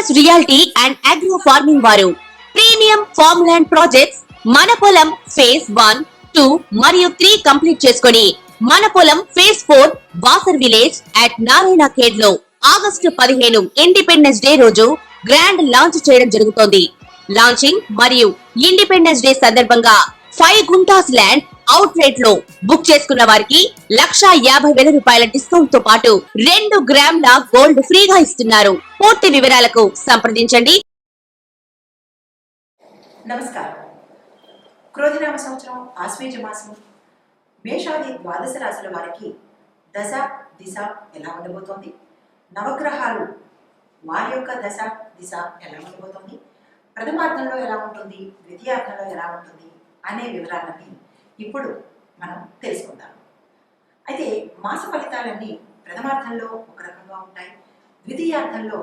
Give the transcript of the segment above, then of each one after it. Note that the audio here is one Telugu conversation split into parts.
Focus reality and agro farming వారు ప్రీమియం ఫార్మ్ ల్యాండ్ ప్రాజెక్ట్స్ మన పొలం ఫేజ్ 1, 2 మరియు 3 కంప్లీట్ చేసుకొని మన పొలం phase 4 Wasar village at Narayana Khed లో ఆగస్టు 15 ఇండిపెండెన్స్ డే రోజు గ్రాండ్ లాంచ్ చేయడం జరుగుతోంది. లాంచింగ్ మరియు ఇండిపెండెన్స్ డే సందర్భంగా 5 గుంటాస్ ల్యాండ్ అవుట్ రేట్ లో బుక్ చేసుకున్న వారికి ₹1,50,000 డిస్కౌంట్ తో పాటు 2 గ్రాముల గోల్డ్ ఫ్రీగా ఇస్తున్నారు. పూర్తి వివరాలకు సంప్రదించండి. నమస్కారం. క్రోధినామ సంవత్సరం ఆశ్వేజ మాసం మేషాది ద్వాదశ రాశుల వారికి దశ దిశ ఎలా ఉండబోతోంది, నవగ్రహాలు వారి యొక్క దశ దిశ ఎలా ఉండబోతోంది, ప్రథమార్థంలో ఎలా ఉంటుంది, ద్వితీయార్థంలో ఎలా ఉంటుంది అనే వివరాలన్నీ ఇప్పుడు మనం తెలుసుకుందాం. అయితే మాస ఫలితాలన్నీ ప్రథమార్థంలో ఒక రకంగా ఉంటాయి, ద్వితీయార్థంలో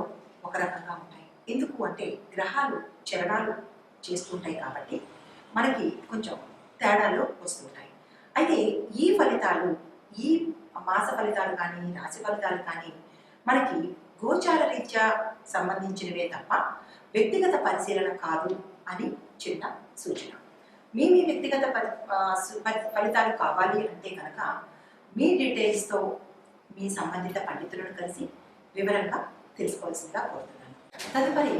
ఒక రకంగా ఉంటాయి. ఎందుకు అంటే గ్రహాలు చరణాలు చేస్తుంటాయి కాబట్టి మనకి కొంచెం తేడాలు వస్తుంటాయి. అయితే ఈ ఫలితాలు, ఈ మాస ఫలితాలు కానీ రాశి ఫలితాలు కానీ మనకి గోచార రీత్యా సంబంధించినవే తప్ప వ్యక్తిగత పరిశీలన కాదు అని చిన్న సూచన. మీ వ్యక్తిగత ఫలితాలు కావాలి అంటే కనుక మీ డీటెయిల్స్తో మీ సంబంధిత పండితులను కలిసి వివరంగా తెలుసుకోవాల్సిందిగా కోరుతున్నాను. తదుపరి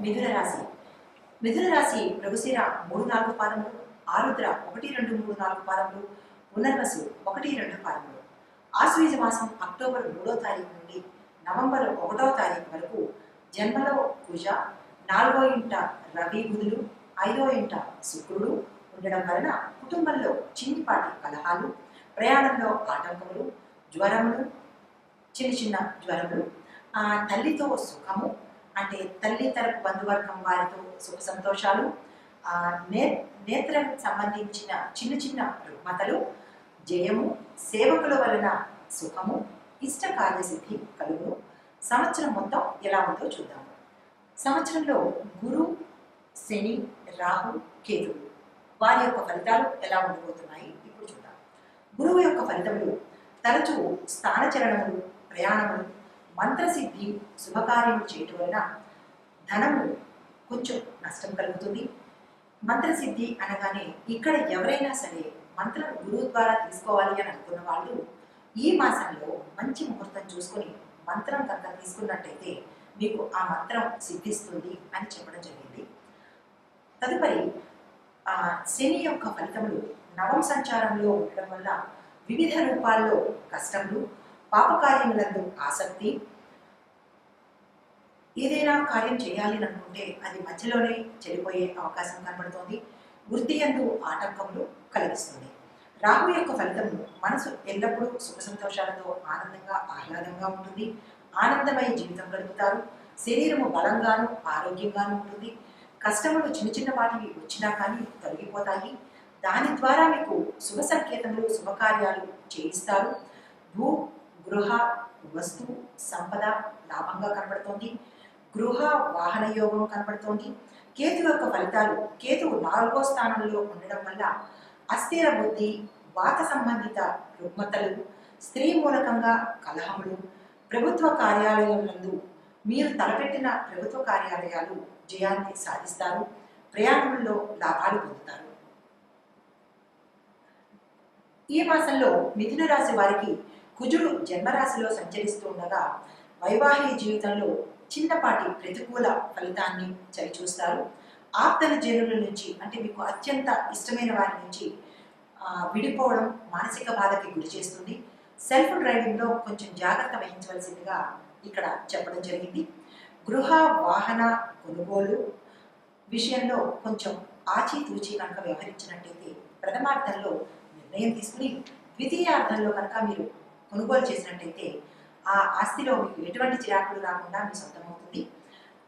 మిథున రాశి. మిథున రాశి మృగశిర 3-4 పాదములు, ఆరుద్ర 1-2-3-4 పాదములు, పునర్వసు 1-2 పాదములు. ఆశ్వీజ మాసం అక్టోబర్ 3వ తారీఖు నుండి నవంబర్ 1వ తారీఖు వరకు జన్మలో కుజ, 4వ ఇంట రవి బుధులు, 5వ ఇంట శుక్రుడు ఉండడం వలన కుటుంబంలో చిన్నపాటి కలహాలు, ప్రయాణంలో ఆటంకములు, జ్వరములు, చిన్న జ్వరములు, తల్లితో సుఖము అంటే తల్లి తరపు బంధువర్గం వారితో సుఖ సంతోషాలు, నేత్రకు సంబంధించిన చిన్న రుగ్మతలు, జయము, సేవకుల వలన సుఖము, ఇష్ట కార్యసిద్ధి కలుగును. సంవత్సరం మొత్తం ఎలా ఉందో చూద్దాము. సంవత్సరంలో గురు, శని, రాహు, కేతువు వారి యొక్క ఫలితాలు ఎలా ఉండబోతున్నాయి ఇప్పుడు చూద్దాం. గురువు యొక్క ఫలితములు తరచూ స్థానచరణములు, ప్రయాణములు, మంత్రసిద్ధి, శుభకార్యములు చేయటం వలన ధనము కొంచెం నష్టం కలుగుతుంది. మంత్రసిద్ధి అనగానే ఇక్కడ ఎవరైనా సరే మంత్రం గురువు ద్వారా తీసుకోవాలి అని అనుకున్న వాళ్ళు ఈ మాసంలో మంచి ముహూర్తం చూసుకొని మంత్రం కనుక తీసుకున్నట్టయితే మీకు ఆ మంత్రం సిద్ధిస్తుంది అని చెప్పడం జరిగింది. తదుపరి శని యొక్క ఫలితములు నవం సంచారంలో ఉండడం వల్ల వివిధ రూపాల్లో కష్టములు, పాపకార్యములందు ఆసక్తి, ఏదైనా కార్యం చేయాలి అనుకుంటే అది మధ్యలోనే చెడిపోయే అవకాశం కనబడుతోంది. వృత్తి యందు ఆటంకములు కలిగిస్తుంది. రాహు యొక్క ఫలితము మనసు ఎల్లప్పుడూ సుఖ సంతోషాలతో ఆనందంగా ఆహ్లాదంగా ఉంటుంది. ఆనందమయ జీవితం గడుపుతారు. శరీరము బలంగాను ఆరోగ్యంగాను ఉంటుంది. కష్టములు చిన్న వాటివి వచ్చినా కానీ తొలగిపోతాయి. దాని ద్వారా మీకు శుభ సంకేతములు, శుభకార్యాలు చేయిస్తారు. భూ, గృహ, వస్తు, సంపద లాభంగా కనబడుతోంది. గృహ వాహన యోగం కనబడుతోంది. కేతు యొక్క ఫలితాలు, కేతువు 4వ స్థానంలో ఉండడం వల్ల అస్థిర బుద్ధి, వాత సంబంధిత రుగ్మతలు, స్త్రీ మూలకంగా కలహములు, ప్రభుత్వ కార్యాలయాలందు మీరు తలపెట్టిన ప్రభుత్వ కార్యాలయాలు జయాన్ని సాధిస్తారు. ప్రయాణంలో లాభాలు పొందుతారు. ఈ మాసంలో మిథున రాశి వారికి కుజుడు జన్మరాశిలో సంచరిస్తూ ఉండగా వైవాహిక జీవితంలో చిన్నపాటి ప్రతికూల ఫలితాన్ని చవిచూస్తారు. ఆప్తల జనుల నుంచి అంటే మీకు అత్యంత ఇష్టమైన వారి నుంచి విడిపోవడం మానసిక బాధకి గురి చేస్తుంది. సెల్ఫ్ డ్రైవింగ్లో కొంచెం జాగ్రత్త వహించవలసిందిగా ఇక్కడ చెప్పడం జరిగింది. గృహ వాహన కొనుగోలు విషయంలో కొంచెం ఆచితూచి కనుక వ్యవహరించినట్టయితే ప్రథమార్థంలో నిర్ణయం తీసుకుని ద్వితీయార్థంలో కనుక మీరు కొనుగోలు చేసినట్టయితే ఆ ఆస్తిలో మీకు ఎటువంటి చిరాకులు రాకుండా మీ సొంతమవుతుంది.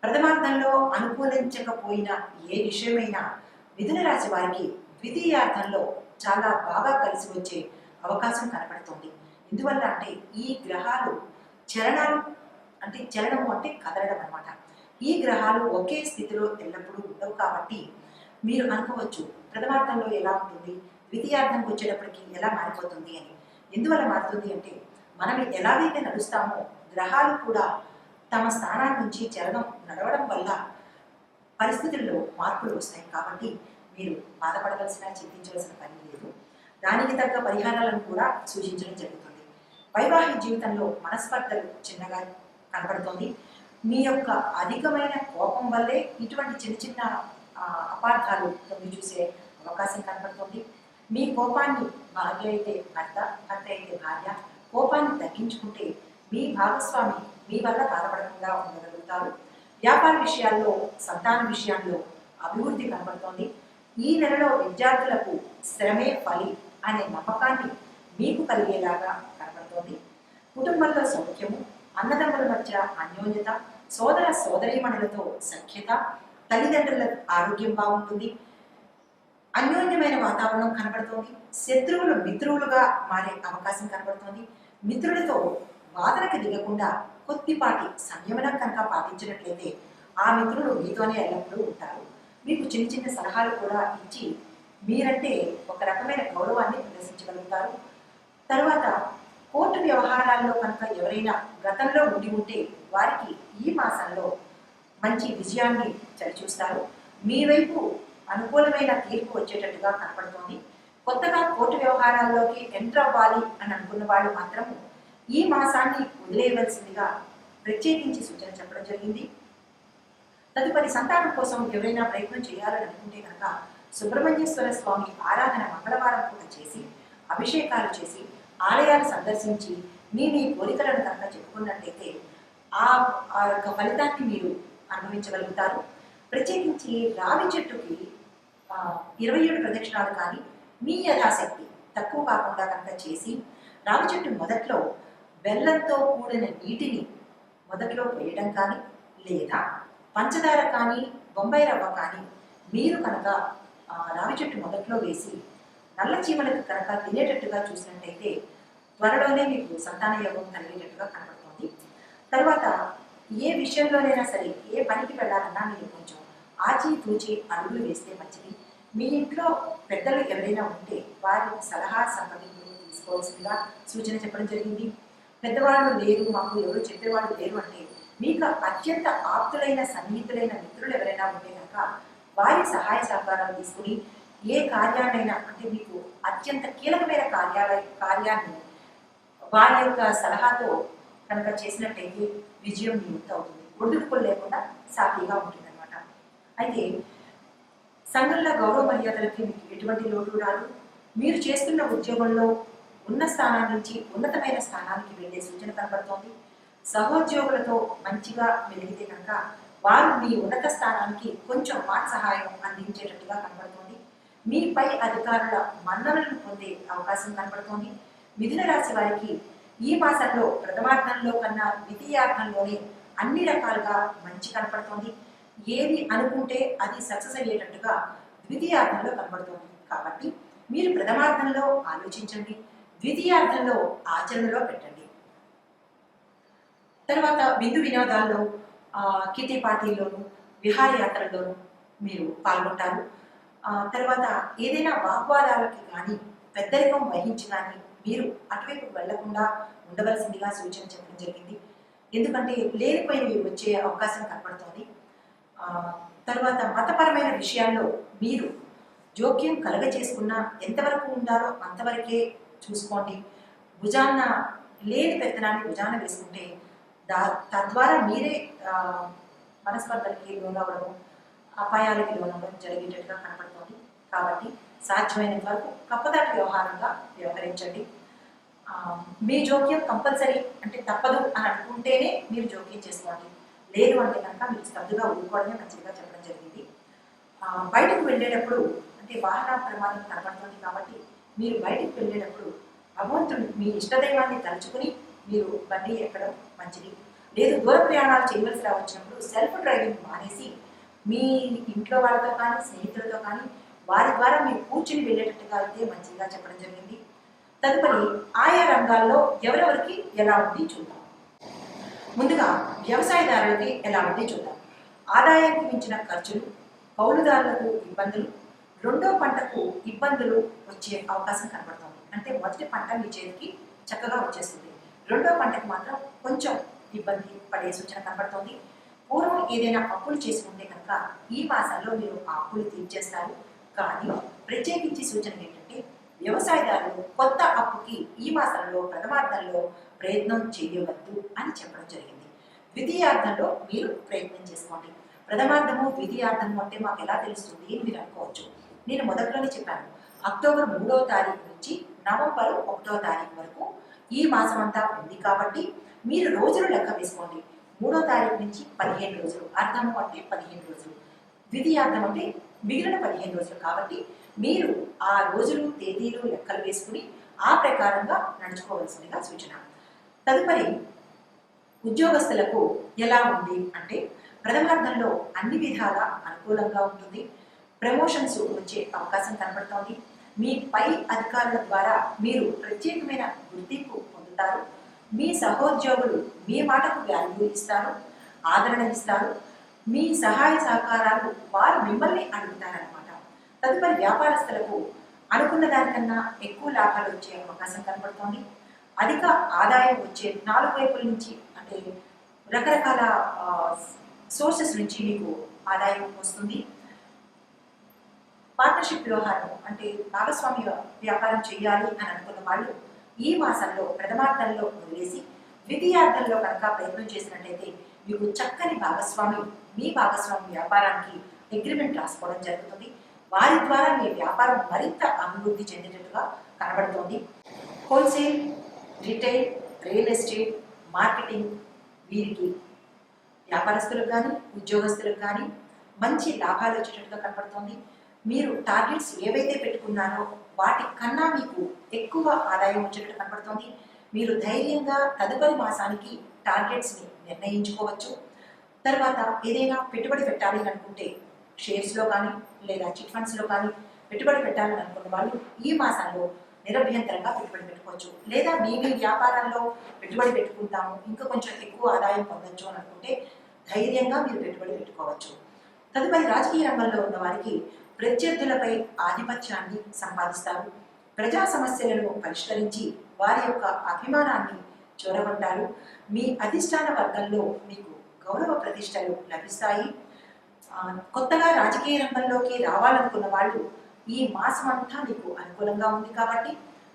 ప్రథమార్థంలో అనుకూలించకపోయిన ఏ విషయమైనా మిథున రాశి వారికి ద్వితీయార్థంలో చాలా బాగా కలిసి వచ్చే అవకాశం కనపడుతుంది. ఎందువల్ల అంటే ఈ గ్రహాలు చరణాలు అంటే చలనము అంటే కదలడం అనమాట. ఈ గ్రహాలు ఒకే స్థితిలో ఎల్లప్పుడూ ఉండవు కాబట్టి మీరు అనుకోవచ్చు ప్రథమార్థంలో ఎలా ఉంటుంది, ద్వితీయార్థంకి వచ్చేటప్పటికి ఎలా మారిపోతుంది అని. ఎందువల్ల మారుతుంది అంటే మనం ఎలాగైతే నడుస్తామో గ్రహాలు కూడా తమ స్థానాల నుంచి నడవడం వల్ల పరిస్థితుల్లో మార్పులు వస్తాయి. కాబట్టి మీరు బాధపడవలసిన, చింతించవలసిన పని లేదు. దానికి తగ్గ పరిహారాలను కూడా సూచించడం జరుగుతుంది. వైవాహిక జీవితంలో మనస్పర్ధలు చిన్నగా కనబడుతోంది. మీ యొక్క అధికమైన కోపం వల్లే ఇటువంటి చిన్న చిన్న అపార్థాలు తొంగి చూసే అవకాశం కనబడుతుంది. మీ కోపాన్ని భార్య అయితే భర్త, భర్త అయితే భార్య కోపాన్ని తగ్గించుకుంటే మీ భాగస్వామి మీ వల్ల బాధపడకుండా ఉండగలుగుతారు. వ్యాపార విషయాల్లో, సంతాన విషయాల్లో అభివృద్ధి కనబడుతోంది. ఈ నెలలో విద్యార్థులకు శ్రమే ఫలి అనే నమ్మకాన్ని మీకు కలిగేలాగా కనబడుతోంది. కుటుంబంలో సౌఖ్యము, అన్నదమ్ముల మధ్య అన్యోన్యత, సోదర సోదరీమణులతో సఖ్యత, తల్లిదండ్రుల ఆరోగ్యం బాగుంటుంది. అన్యోన్యమైన వాతావరణం కనబడుతోంది. శత్రువులు మిత్రులుగా మారే అవకాశం కనబడుతోంది. మిత్రులతో వాదనకు దిగకుండా కొద్దిపాటి సంయమనం కనుక పాటించినట్లయితే ఆ మిత్రులు మీతోనే ఎల్లప్పుడూ ఉంటారు. మీకు చిన్న చిన్న సలహాలు కూడా ఇచ్చి మీరంటే ఒక రకమైన గౌరవాన్ని ప్రదర్శించగలుగుతారు. తర్వాత కోర్టు వ్యవహారాల్లో కనుక ఎవరైనా గతంలో ఉంటే వారికి ఈ మాసంలో మంచి విజయాన్ని చవిచూస్తారు. మీ వైపు అనుకూలమైన తీర్పు వచ్చేటట్టుగా కనపడుతోంది. కొత్తగా కోర్టు వ్యవహారాల్లోకి ఎంటర్ అవ్వాలి అని అనుకున్న వాళ్ళు మాత్రం ఈ మాసాన్ని వదిలేయవలసిందిగా ప్రత్యేకించి సూచన చెప్పడం జరిగింది. తదుపరి సంతానం కోసం ఎవరైనా ప్రయత్నం చేయాలని అనుకుంటే కనుక సుబ్రహ్మణ్యేశ్వర స్వామి ఆరాధన మంగళవారం పూట చేసి, అభిషేకాలు చేసి, ఆలయాలు సందర్శించి మీ కోరికలను కనుక చెప్పుకున్నట్లయితే ఆ యొక్క ఫలితాన్ని మీరు అనుభవించగలుగుతారు. ప్రత్యేకించి రావి చెట్టుకి 27 ప్రదక్షిణాలు కానీ మీ యథాశక్తి తక్కువ కాకుండా కనుక చేసి, రావి చెట్టు మొదట్లో బెల్లంతో కూడిన నీటిని మొదట్లో వేయడం కానీ, లేదా పంచదార కానీ, బొంబాయి రవ్వ కానీ మీరు కనుక రావి చెట్టు మొదట్లో వేసి నల్ల చీమలకు కనుక తినేటట్టుగా చూసినట్టయితే త్వరలోనే మీకు సంతాన యోగం కలిగేటట్టుగా కనబడుతుంది. తర్వాత ఏ విషయంలోనైనా సరే, ఏ పనికి వెళ్ళాలన్నా మీరు కొంచెం ఆచితూచి అడుగులు వేస్తే మంచిది. మీ ఇంట్లో పెద్దలు ఎవరైనా ఉంటే వారి సలహా సంప్రదింపులు తీసుకోవాల్సిందిగా సూచన చెప్పడం జరిగింది. పెద్దవాళ్ళు లేరు, మాకు ఎవరు చెప్పేవాళ్ళు లేరు అంటే మీకు అత్యంత ఆప్తులైన, సన్నిహితులైన మిత్రులు ఎవరైనా ఉంటే కనుక వారి సహాయ సహకారాలు తీసుకుని ఏ కార్యాన్నైనా, అంటే మీకు అత్యంత కీలకమైన కార్యాన్ని వారి యొక్క సలహాతో కనుక చేసినట్టయితే విజయం నియుక్త అవుతుంది. ఒడిదుడుకులు లేకుండా సాఫీగా ఉంటుంది అనమాట. అయితే సంఘంలో గౌరవ మర్యాదలకి మీకు ఎటువంటి లోటు రాదు. మీరు చేస్తున్న ఉద్యోగంలో ఉన్న స్థానం నుంచి ఉన్నతమైన స్థానానికి వెళ్ళే సూచన కనబడుతోంది. సహోద్యోగులతో మంచిగా మెలిగితే కనుక వారు మీ ఉన్నత స్థానానికి కొంచెం మాట సహాయం అందించేటట్టుగా కనబడుతోంది. మీ పై అధికారుల మన్ననలను పొందే అవకాశం కనబడుతోంది. మిథున రాశి వారికి ఈ మాసంలో ప్రథమార్థంలో కన్నా ద్వితీయార్థంలోనే అన్ని రకాలుగా మంచి కనపడుతోంది. ఏది అనుకుంటే అది సక్సెస్ అయ్యేటట్టుగా ద్వితీయార్థంలో కనబడుతోంది. కాబట్టి మీరు ప్రథమార్థంలో ఆలోచించండి, ద్వితీయార్థంలో ఆచరణలో పెట్టండి. తర్వాత విందు వినోదాల్లో, కిటీ పార్టీల్లోనూ, విహారయాత్రల్లోనూ మీరు పాల్గొంటారు. తర్వాత ఏదైనా వాగ్వాదాలకి కానీ, పెద్దరికం వహించి కానీ మీరు అటువైపు వెళ్లకుండా ఉండవలసిందిగా సూచన చెప్పడం జరిగింది. ఎందుకంటే లేనిపోయినవి వచ్చే అవకాశం కనపడుతోంది. తర్వాత మతపరమైన విషయాల్లో మీరు జోక్యం చేసుకున్నా ఎంతవరకు ఉండాలో అంతవరకే చూసుకోండి. భుజాన్న లేని పెత్తనాన్ని భుజాన వేసుకుంటే తద్వారా మీరే మనస్పర్ధలకి లోనవ్వడం, అపాయాలకి లోనవ్వడం జరిగేటట్టుగా కనపడుతోంది. కాబట్టి సాధ్యమైనంత వరకు కప్పదాటి వ్యవహారంగా వ్యవహరించండి. మీ జోక్యం కంపల్సరీ, అంటే తప్పదు అని అనుకుంటేనే మీరు జోక్యం చేసుకోండి. లేదు అంటే కనుక మీరు స్తబ్దుగా ఊరుకోవడమే మంచిగా చెప్పడం జరిగింది. బయటకు వెళ్ళేటప్పుడు, అంటే వాహన ప్రమాదం కనబడుతుంది కాబట్టి మీరు బయటకు వెళ్ళేటప్పుడు భగవంతుడు మీ ఇష్టదైవాన్ని తలుచుకుని మీరు బండి ఎక్కడం మంచిది. లేదు దూర ప్రయాణాలు చేయవలసి రావచ్చినప్పుడు సెల్ఫ్ డ్రైవింగ్ మానేసి మీ ఇంట్లో వాళ్ళతో కానీ, స్నేహితులతో కానీ వారి ద్వారా మీరు కూర్చుని వెళ్ళేటట్టుగా అయితే మంచిగా చెప్పడం జరిగింది. తదుపరి ఆయా రంగాల్లో ఎవరెవరికి ఎలా ఉంది చూద్దాం. ముందుగా వ్యవసాయదారులకి ఎలా ఉంది చూద్దాం. ఆదాయానికి మించిన ఖర్చులు, కౌలుదారులకు ఇబ్బందులు, రెండో పంటకు ఇబ్బందులు వచ్చే అవకాశం కనబడుతుంది. అంటే మొదటి పంట మీ చేతికి చక్కగా వచ్చేస్తుంది, రెండో పంటకు మాత్రం కొంచెం ఇబ్బంది పడే సూచన కనబడుతోంది. పూర్వం ఏదైనా అప్పులు చేసుకుంటే కనుక ఈ మాసంలో మీరు ఆ అప్పులు తీర్చేస్తారు. కానీ ప్రత్యేకించి సూచన ఏంటంటే వ్యవసాయదారులు కొత్త అప్పుకి ఈ మాసంలో ప్రథమార్థంలో ప్రయత్నం చేయవద్దు అని చెప్పడం జరిగింది. ద్వితీయార్థంలో మీరు ప్రయత్నం చేసుకోండి. ప్రథమార్థము ద్వితీయార్థము అంటే మాకు ఎలా తెలుస్తుంది అని మీరు అనుకోవచ్చు. నేను మొదట్లోనే చెప్పాను, అక్టోబర్ 3వ తారీఖు నుంచి నవంబర్ 1వ తారీఖు వరకు ఈ మాసం అంతా ఉంది కాబట్టి మీరు రోజులు లెక్క వేసుకోండి. 3వ తారీఖు నుంచి 15 రోజులు, అర్థము అంటే 15 రోజులు, ద్వితీయార్థం అంటే మిగిలిన 15 రోజులు. కాబట్టి మీరు ఆ రోజులు తేదీలు లెక్కలు వేసుకుని ఆ ప్రకారంగా నడుచుకోవాల్సిందిగా సూచన. తదుపరి ఉద్యోగస్తులకు ఎలా ఉంది అంటే ప్రథమార్థంలో అన్ని విధాలా అనుకూలంగా ఉంటుంది. ప్రమోషన్స్ వచ్చే అవకాశం కనబడుతోంది. మీ పై అధికారుల ద్వారా మీరు ప్రత్యేకమైన గుర్తింపు పొందుతారు. మీ సహోద్యోగులు మీ మాటకు వాల్యూ ఇస్తారు, ఆదరణ ఇస్తారు. మీ సహాయ సహకారాలు వారు మిమ్మల్ని అడుగుతారనమాట. తదుపరి వ్యాపారస్తులకు అనుకున్న దానికన్నా ఎక్కువ లాభాలు వచ్చే అవకాశం కనబడుతోంది. అధిక ఆదాయం వచ్చే 4 వైపుల నుంచి అంటే రకరకాల సోర్సెస్ నుంచి మీకు ఆదాయం వస్తుంది. పార్ట్నర్షిప్ వ్యవహారం అంటే భాగస్వామ్య వ్యాపారం చేయాలి అని అనుకున్న వాళ్ళు ఈ మాసంలో ప్రథమార్థంలో వదిలేసి ద్వితీయార్థంలో కనుక ప్రయత్నం చేసినట్లయితే మీకు చక్కని భాగస్వామి మీ భాగస్వామి వ్యాపారానికి అగ్రిమెంట్ రాసుకోవడం జరుగుతుంది. వారి ద్వారా మీ వ్యాపారం మరింత అభివృద్ధి చెందేటట్టుగా కనబడుతోంది. Wholesale, retail, real estate, marketing వీరికి వ్యాపారస్తులకు కానీ ఉద్యోగస్తులకు కానీ మంచి లాభాలు వచ్చేటట్టుగా కనబడుతోంది. మీరు టార్గెట్స్ ఏవైతే పెట్టుకున్నారో వాటి కన్నా మీకు ఎక్కువ ఆదాయం వచ్చేటట్టు కనబడుతోంది. మీరు ధైర్యంగా తదుపరి మాసానికి టార్గెట్స్ని నిర్ణయించుకోవచ్చు. తర్వాత ఏదైనా పెట్టుబడి పెట్టాలి అనుకుంటే షేర్స్లో కానీ లేదా చిట్ ఫండ్స్లో కానీ పెట్టుబడి పెట్టాలని అనుకున్న వాళ్ళు ఈ మాసంలో నిరభ్యంతరంగా పెట్టుబడి పెట్టుకోవచ్చు. లేదా మీ వ్యాపారాల్లో పెట్టుబడి పెట్టుకుంటాము ఇంకా కొంచెం ఎక్కువ ఆదాయం పొందొచ్చు అని అనుకుంటే ధైర్యంగా మీరు పెట్టుబడి పెట్టుకోవచ్చు. తదుపరి రాజకీయ రంగంలో ఉన్న వారికి ప్రత్యర్థులపై ఆధిపత్యాన్ని సంపాదిస్తారు. ప్రజా సమస్యలను పరిష్కరించి వారి యొక్క అభిమానాన్ని చూరగొంటారు. మీ అధిష్టాన వర్గంలో మీకు గౌరవ ప్రతిష్టలు లభిస్తాయి. కొత్తగా రాజకీయ రంగంలోకి రావాలనుకున్న వాళ్ళు ఈ మాసం అంతా మీకు అనుకూలంగా ఉంది కాబట్టి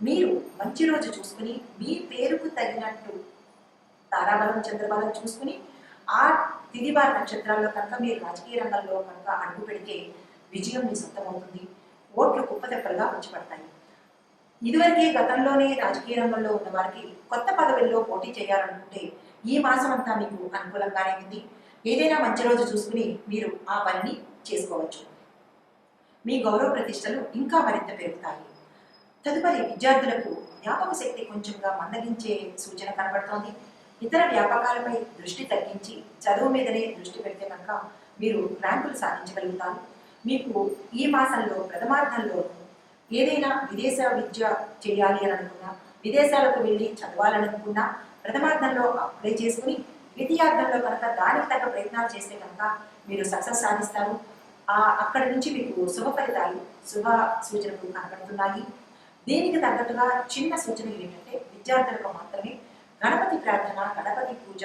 మీరు మంచి రోజు చూసుకుని మీ పేరుకు తగినట్టు తారాబలం చంద్రబలం చూసుకుని ఆ తిదివార నక్షత్రాల్లో కనుక మీరు రాజకీయ రంగంలో కనుక అడుగు పెడితే విజయం మీ సొంతమవుతుంది. ఓట్లు కుప్పతెప్పలుగా వచ్చి పడతాయి. ఇదివరకే గతంలోనే రాజకీయ రంగంలో ఉన్న వారికి కొత్త పదవుల్లో పోటీ చేయాలనుకుంటే ఈ మాసం అంతా మీకు అనుకూలంగానే ఉంది. ఏదైనా మంచి రోజు చూసుకుని మీరు ఆ పనిని చేసుకోవచ్చు. మీ గౌరవ ప్రతిష్టలు ఇంకా మరింత పెరుగుతాయి. తదుపరి విద్యార్థులకు జ్ఞాపక శక్తి కొంచెంగా మందగించే సూచన కనబడుతోంది. ఇతర వ్యాపకాలపై దృష్టి తగ్గించి చదువు మీదనే దృష్టి పెడితే కనుక మీరు ర్యాంకులు సాధించగలుగుతారు. మీకు ఈ మాసంలో ప్రథమార్థంలో ఏదైనా విదేశ విద్య చేయాలి అని అనుకున్నా, విదేశాలకు వెళ్ళి చదవాలని అనుకున్నా ప్రథమార్థంలో అప్లై చేసుకుని ద్వితీయార్థంలో కనుక దానికి తగ్గ ప్రయత్నాలు చేస్తే కనుక మీరు సక్సెస్ సాధిస్తారు. అక్కడి నుంచి మీకు శుభ ఫలితాలు శుభ సూచనలు కనబడుతున్నాయి. దీనికి తగ్గట్టుగా చిన్న సూచనలు ఏంటంటే విద్యార్థులకు మాత్రమే గణపతి ప్రార్థన, గణపతి పూజ,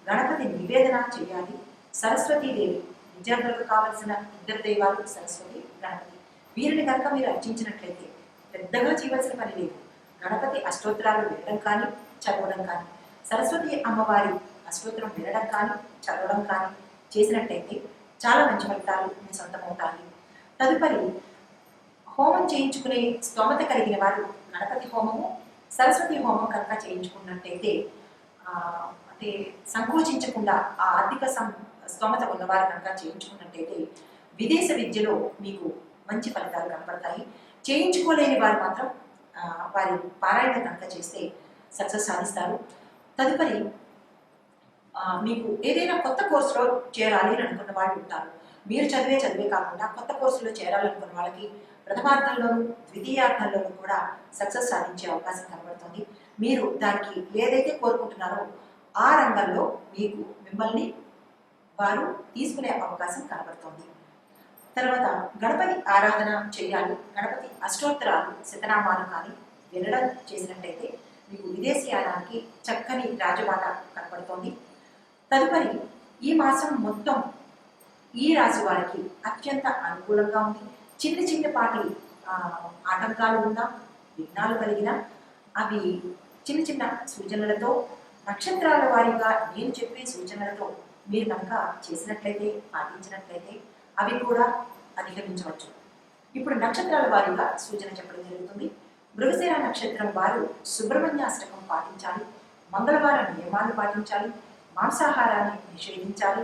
గణపతి నివేదన చేయాలి. సరస్వతీదేవి విద్యార్థులకు కావలసిన ఇద్దరు దైవాలు సరస్వతి, గణపతి. వీరిని కనుక మీరు అర్చించినట్లయితే పెద్దగా చేయవలసిన పని లేదు. గణపతి అష్టోత్తరాలు వినడం కానీ చదవడం కానీ, సరస్వతి అమ్మవారి అష్టోత్తరం వినడం కానీ చదవడం కానీ చేసినట్లయితే చాలా మంచి ఫలితాలు మీ సొంతమవుతాయి. తదుపరి హోమం చేయించుకునే స్తోమత కలిగిన వారు గణపతి హోమము, సరస్వతి హోమం కనుక చేయించుకున్నట్టయితే అంటే సంకోచించకుండా ఆ ఆర్థిక స్తోమత ఉన్నవారు కనుక చేయించుకున్నట్టయితే విదేశ విద్యలో మీకు మంచి ఫలితాలు కనపడతాయి. చేయించుకోలేని వారు మాత్రం వారి పారాయణ కనుక చేస్తే సక్సెస్ సాధిస్తారు. తదుపరి మీకు ఏదైనా కొత్త కోర్సులో చేరాలి అని అనుకున్న వాళ్ళు ఉంటారు. మీరు చదివే కాకుండా కొత్త కోర్సులో చేరాలనుకున్న వాళ్ళకి ప్రథమార్థంలోనూ ద్వితీయార్థంలోనూ కూడా సక్సెస్ సాధించే అవకాశం కనబడుతుంది. మీరు దానికి ఏదైతే కోరుకుంటున్నారో ఆ రంగంలో మీకు మిమ్మల్ని వారు తీసుకునే అవకాశం కనబడుతుంది. తర్వాత గణపతి ఆరాధన చేయాలి. గణపతి అష్టోత్తరాలు శతనామాలు కానీ వినడం చేసినట్టయితే మీకు విదేశీయానానికి చక్కని రాజబాట కనబడుతోంది. తదుపరి ఈ మాసం మొత్తం ఈ రాశి వారికి అత్యంత అనుకూలంగా ఉంది. చిన్నపాటి ఆటంకాలు ఉన్నా, విఘ్నాలు కలిగిన అవి చిన్న సూచనలతో, నక్షత్రాల వారీగా నేను చెప్పే సూచనలతో మీరు కనుక చేసినట్లయితే, పాటించినట్లయితే అవి కూడా అధిగమించవచ్చు. ఇప్పుడు నక్షత్రాల వారీగా సూచన చెప్పడం జరుగుతుంది. మృగశిర నక్షత్రం వారు సుబ్రహ్మణ్యాష్టకం పాటించాలి, మంగళవార నియమాలు పాటించాలి, మాంసాహారాన్ని నిషేధించాలి,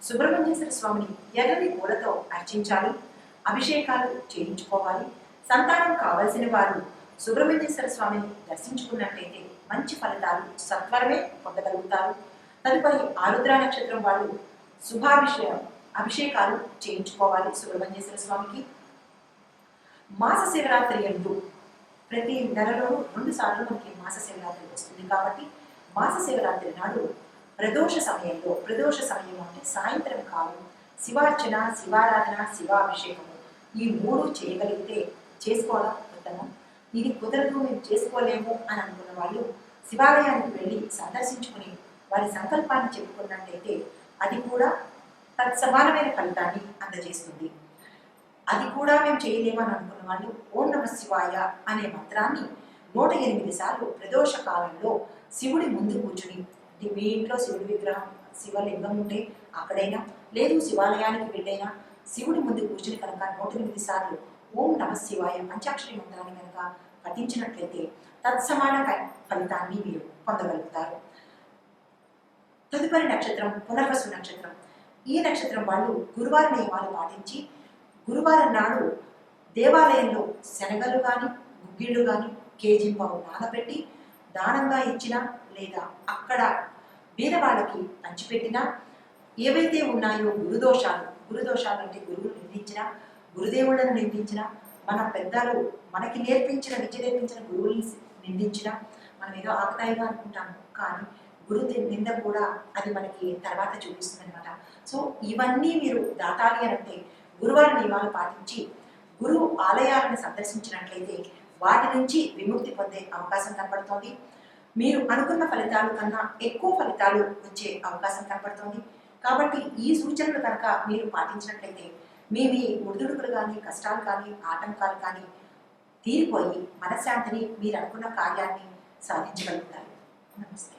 సుబ్రహ్మణ్యేశ్వర స్వామిని ఎర్రని పూలతో అర్చించాలి, అభిషేకాలు చేయించుకోవాలి. సంతానం కావలసిన వారు సుబ్రహ్మణ్యేశ్వర స్వామిని దర్శించుకున్నట్లయితే మంచి ఫలితాలు సత్వరమే పొందగలుగుతారు. తదుపరి ఆరుద్ర నక్షత్రం వాళ్ళు అభిషేకాలు చేయించుకోవాలి సుబ్రహ్మణ్యేశ్వర స్వామికి. మాస శివరాత్రి ఎందు ప్రతి నెలలో 2 సార్లు మనకి మాస శివరాత్రి వస్తుంది కాబట్టి మాస శివరాత్రి నాడు ప్రదోష సమయం అంటే సాయంత్రం కాలం శివార్చన, శివారాధన, శివాభిషేకము ఈ 3 చేయగలిగితే చేసుకోవడం ఉత్తమం. ఇది కుదరదు, మేము చేసుకోలేము అని అనుకున్న వాళ్ళు శివాలయానికి వెళ్ళి సందర్శించుకుని వారి సంకల్పాన్ని చెప్పుకున్నట్లయితే అది కూడా తత్సమానమైన ఫలితాన్ని అందజేస్తుంది. అది కూడా మేము చేయలేము అని అనుకున్న వాళ్ళు ఓం నమ శివాయ అనే మంత్రాన్ని 108 సార్లు ప్రదోష కాలంలో శివుడి ముందు కూర్చుని, మీ ఇంట్లో శివుడి విగ్రహం, శివలింగం ఉంటే అక్కడైనా, లేదు శివాలయానికి వెళ్ళైనా శివుడి ముందు కూర్చుని కనుక 108 సార్లు ఓం నమ శివాయ పంచాక్షరి మంత్రాన్ని కనుక పఠించినట్లయితే తత్సమాన ఫలితాన్ని మీరు పొందగలుగుతారు. తదుపరి నక్షత్రం పునర్వసు నక్షత్రం. ఈ నక్షత్రం వాళ్ళు గురువార నియమాలు పాటించి గురువారం నాడు దేవాలయంలో శనగలు కానీ, గుగ్గిళ్ళు కానీ కేజీంపావు నానబెట్టి దానంగా ఇచ్చినా, లేదా అక్కడ బీదవాళ్ళకి పంచిపెట్టినా, ఏవైతే ఉన్నాయో గురుదోషాలు అంటే గురువులు నిందించిన, గురుదేవులను నిందించిన, మన పెద్దలు మనకి విద్య నేర్పించిన గురువుల్ని నిందించిన, మనం ఏదో ఆకతాయిగా అనుకుంటాము, కానీ గురు నింద కూడా అది మనకి తర్వాత చూపిస్తుంది అనమాట. సో ఇవన్నీ మీరు దాటాలి అంటే గురువార నియమాలు పాటించి గురు ఆలయాలను సందర్శించినట్లయితే వాటి నుంచి విముక్తి పొందే అవకాశం కనపడుతోంది. మీరు అనుకున్న ఫలితాలు కన్నా ఎక్కువ ఫలితాలు వచ్చే అవకాశం కనపడుతోంది. కాబట్టి ఈ సూచనలు కనుక మీరు పాటించినట్లయితే మీ ఒడిదుడుకులు కానీ, కష్టాలు కానీ, ఆటంకాలు కానీ తీరిపోయి మనశ్శాంతిని, మీరు అనుకున్న కార్యాన్ని సాధించగలుగుతారు. నమస్తే.